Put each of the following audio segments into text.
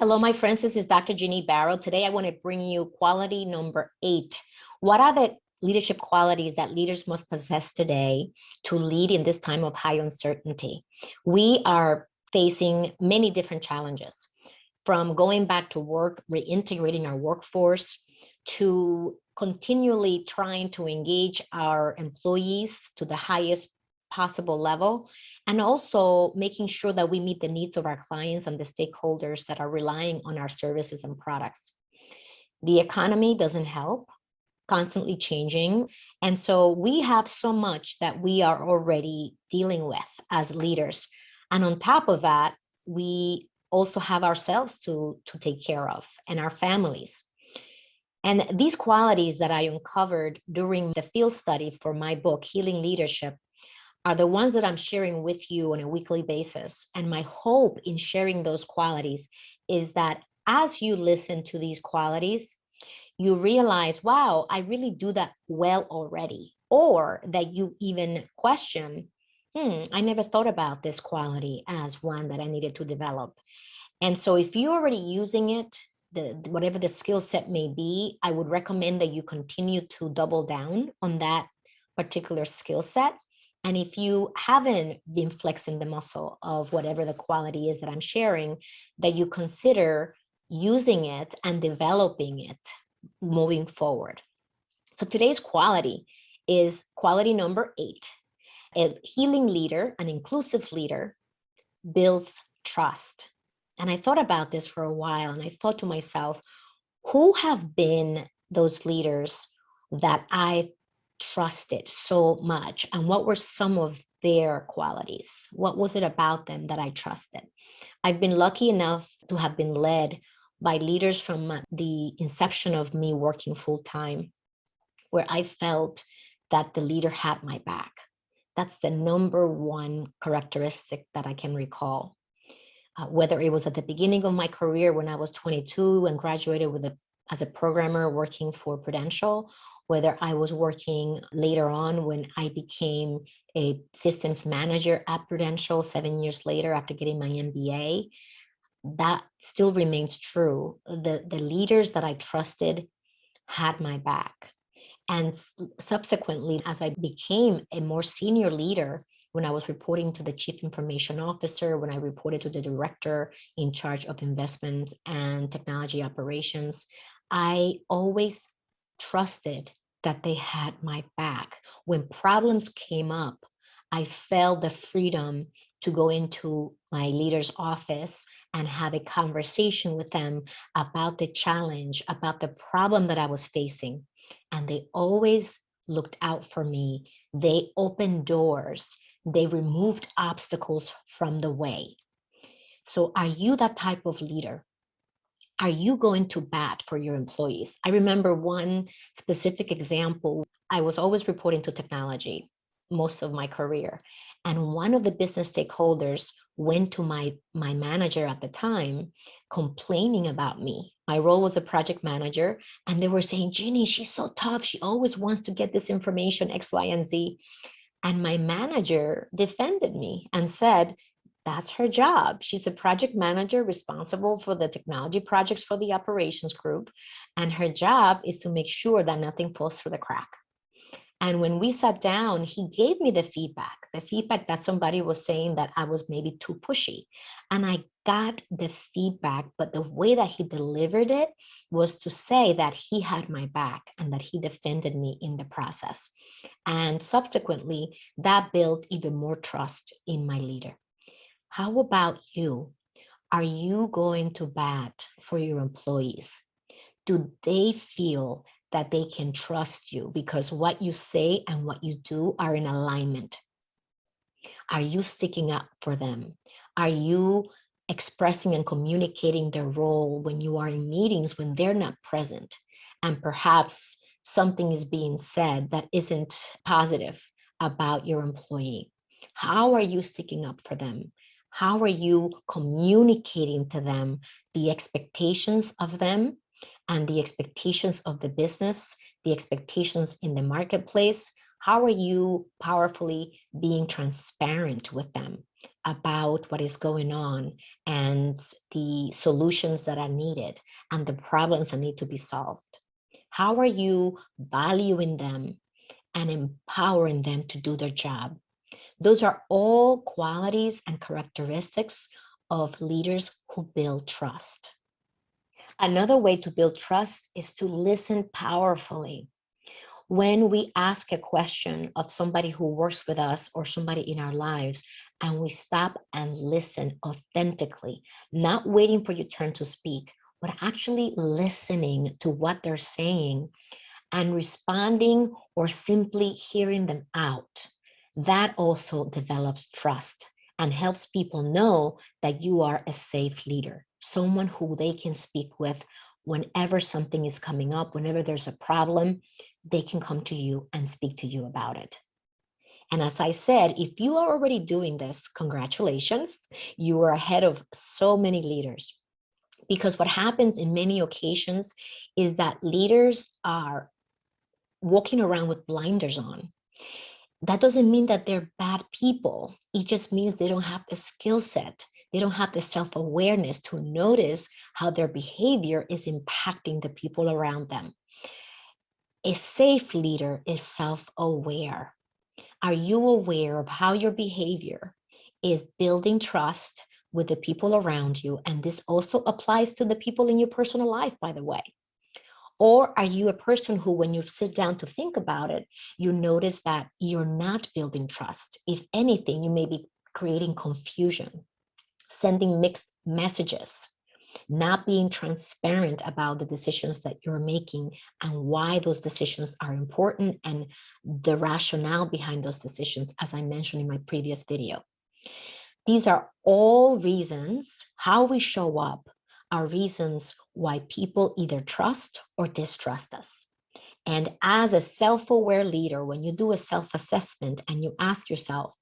Hello, my friends. This is Dr. Ginny Barrow. Today, I want to bring you quality number 8. What are the leadership qualities that leaders must possess today to lead in this time of high uncertainty? We are facing many different challenges, from going back to work, reintegrating our workforce, to continually trying to engage our employees to the highest possible level, and also making sure that we meet the needs of our clients and the stakeholders that are relying on our services and products. The economy doesn't help, constantly changing. And so we have so much that we are already dealing with as leaders. And on top of that, we also have ourselves to take care of and our families. And these qualities that I uncovered during the field study for my book, Healing Leadership, are the ones that I'm sharing with you on a weekly basis. And my hope in sharing those qualities is that as you listen to these qualities, you realize, wow, I really do that well already. Or that you even question, I never thought about this quality as one that I needed to develop. And so if you're already using it, whatever the skill set may be, I would recommend that you continue to double down on that particular skill set. And if you haven't been flexing the muscle of whatever the quality is that I'm sharing, that you consider using it and developing it moving forward. So today's quality is quality number 8. A healing leader, an inclusive leader, builds trust. And I thought about this for a while, and I thought to myself, who have been those leaders that I trusted so much? And what were some of their qualities? What was it about them that I trusted? I've been lucky enough to have been led by leaders from the inception of me working full time, where I felt that the leader had my back. That's the number one characteristic that I can recall. Whether it was at the beginning of my career when I was 22 and graduated as a programmer working for Prudential, whether I was working later on when I became a systems manager at Prudential 7 years later after getting my MBA, that still remains true. The leaders that I trusted had my back. And subsequently, as I became a more senior leader, when I was reporting to the chief information officer, when I reported to the director in charge of investments and technology operations, I always trusted that they had my back. When problems came up, I felt the freedom to go into my leader's office and have a conversation with them about the challenge, about the problem that I was facing. And they always looked out for me. They opened doors. They removed obstacles from the way. So are you that type of leader? Are you going to bat for your employees? I remember one specific example. I was always reporting to technology most of my career. And one of the business stakeholders went to my manager at the time complaining about me. My role was a project manager, and they were saying, Ginny, she's so tough. She always wants to get this information, X, Y, and Z. And my manager defended me and said, that's her job. She's a project manager responsible for the technology projects for the operations group. And her job is to make sure that nothing falls through the crack. And when we sat down, he gave me the feedback that somebody was saying that I was maybe too pushy. And I got the feedback, but the way that he delivered it was to say that he had my back and that he defended me in the process. And subsequently, that built even more trust in my leader. How about you? Are you going to bat for your employees? Do they feel that they can trust you because what you say and what you do are in alignment? Are you sticking up for them? Are you expressing and communicating their role when you are in meetings when they're not present? And perhaps something is being said that isn't positive about your employee. How are you sticking up for them? How are you communicating to them the expectations of them and the expectations of the business, the expectations in the marketplace? How are you powerfully being transparent with them? about what is going on and the solutions that are needed and the problems that need to be solved? How are you valuing them and empowering them to do their job? Those are all qualities and characteristics of leaders who build trust. Another way to build trust is to listen powerfully. When we ask a question of somebody who works with us or somebody in our lives, and we stop and listen authentically, not waiting for your turn to speak, but actually listening to what they're saying and responding or simply hearing them out, that also develops trust and helps people know that you are a safe leader, someone who they can speak with whenever something is coming up, whenever there's a problem, they can come to you and speak to you about it. And as I said, if you are already doing this, congratulations, you are ahead of so many leaders. Because what happens in many occasions is that leaders are walking around with blinders on. That doesn't mean that they're bad people. It just means they don't have the skill set. They don't have the self-awareness to notice how their behavior is impacting the people around them. A safe leader is self-aware. Are you aware of how your behavior is building trust with the people around you? And this also applies to the people in your personal life, by the way. Or are you a person who, when you sit down to think about it, you notice that you're not building trust? If anything, you may be creating confusion, sending mixed messages, not being transparent about the decisions that you're making and why those decisions are important and the rationale behind those decisions, as I mentioned in my previous video. These are all reasons how we show up are reasons why people either trust or distrust us. And as a self-aware leader, when you do a self-assessment and you ask yourself,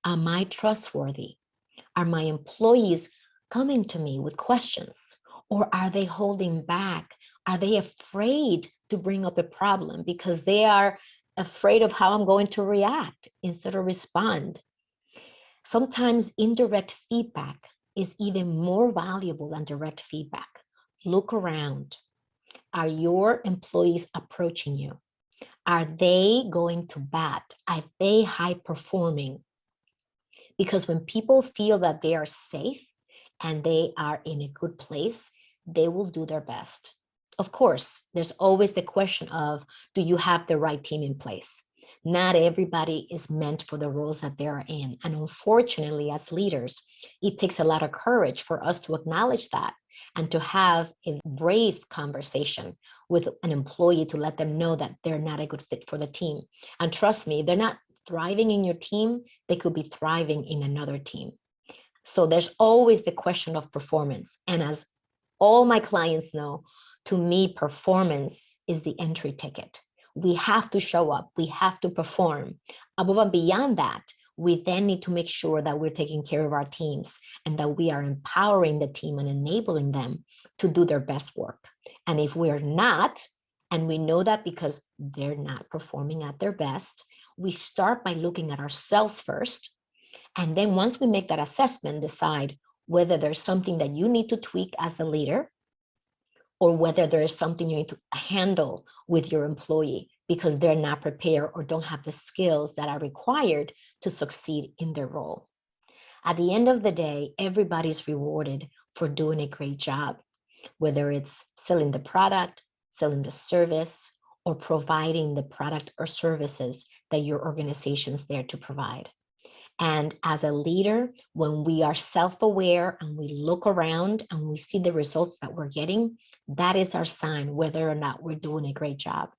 am I trustworthy? Are my employees coming to me with questions? Or are they holding back? Are they afraid to bring up a problem because they are afraid of how I'm going to react instead of respond? Sometimes indirect feedback is even more valuable than direct feedback. Look around. Are your employees approaching you? Are they going to bat? Are they high performing? Because when people feel that they are safe and they are in a good place, they will do their best. Of course, there's always the question of, do you have the right team in place? Not everybody is meant for the roles that they're in. And unfortunately, as leaders, it takes a lot of courage for us to acknowledge that and to have a brave conversation with an employee to let them know that they're not a good fit for the team. And trust me, they're not thriving in your team, they could be thriving in another team. So there's always the question of performance. And as all my clients know, to me, performance is the entry ticket. We have to show up, we have to perform. Above and beyond that, we then need to make sure that we're taking care of our teams and that we are empowering the team and enabling them to do their best work. And if we're not, and we know that because they're not performing at their best, we start by looking at ourselves first. And then once we make that assessment, decide whether there's something that you need to tweak as the leader or whether there is something you need to handle with your employee because they're not prepared or don't have the skills that are required to succeed in their role. At the end of the day, everybody's rewarded for doing a great job, whether it's selling the product, selling the service, or providing the product or services that your organization is there to provide. And as a leader, when we are self-aware and we look around and we see the results that we're getting, that is our sign whether or not we're doing a great job.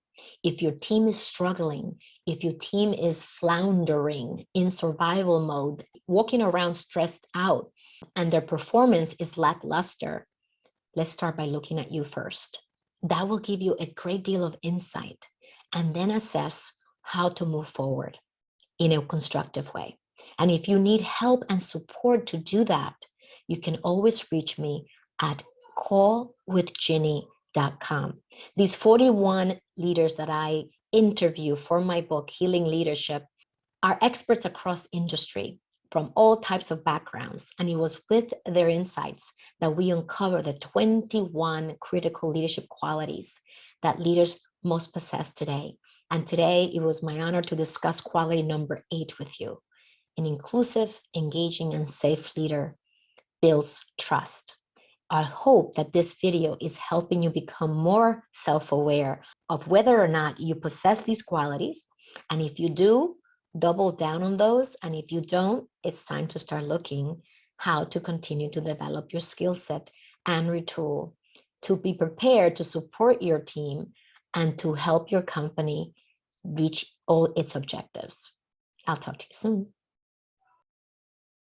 If your team is struggling, if your team is floundering in survival mode, walking around stressed out, and their performance is lackluster, let's start by looking at you first. That will give you a great deal of insight and then assess how to move forward in a constructive way. And if you need help and support to do that, you can always reach me at callwithginny.com. These 41 leaders that I interview for my book, Healing Leadership, are experts across industry. from all types of backgrounds. And it was with their insights that we uncovered the 21 critical leadership qualities that leaders must possess today. And today it was my honor to discuss quality number 8 with you. An inclusive, engaging, and safe leader builds trust. I hope that this video is helping you become more self-aware of whether or not you possess these qualities. And if you do, double down on those. And if you don't, it's time to start looking how to continue to develop your skill set and retool to be prepared to support your team and to help your company reach all its objectives. I'll talk to you soon.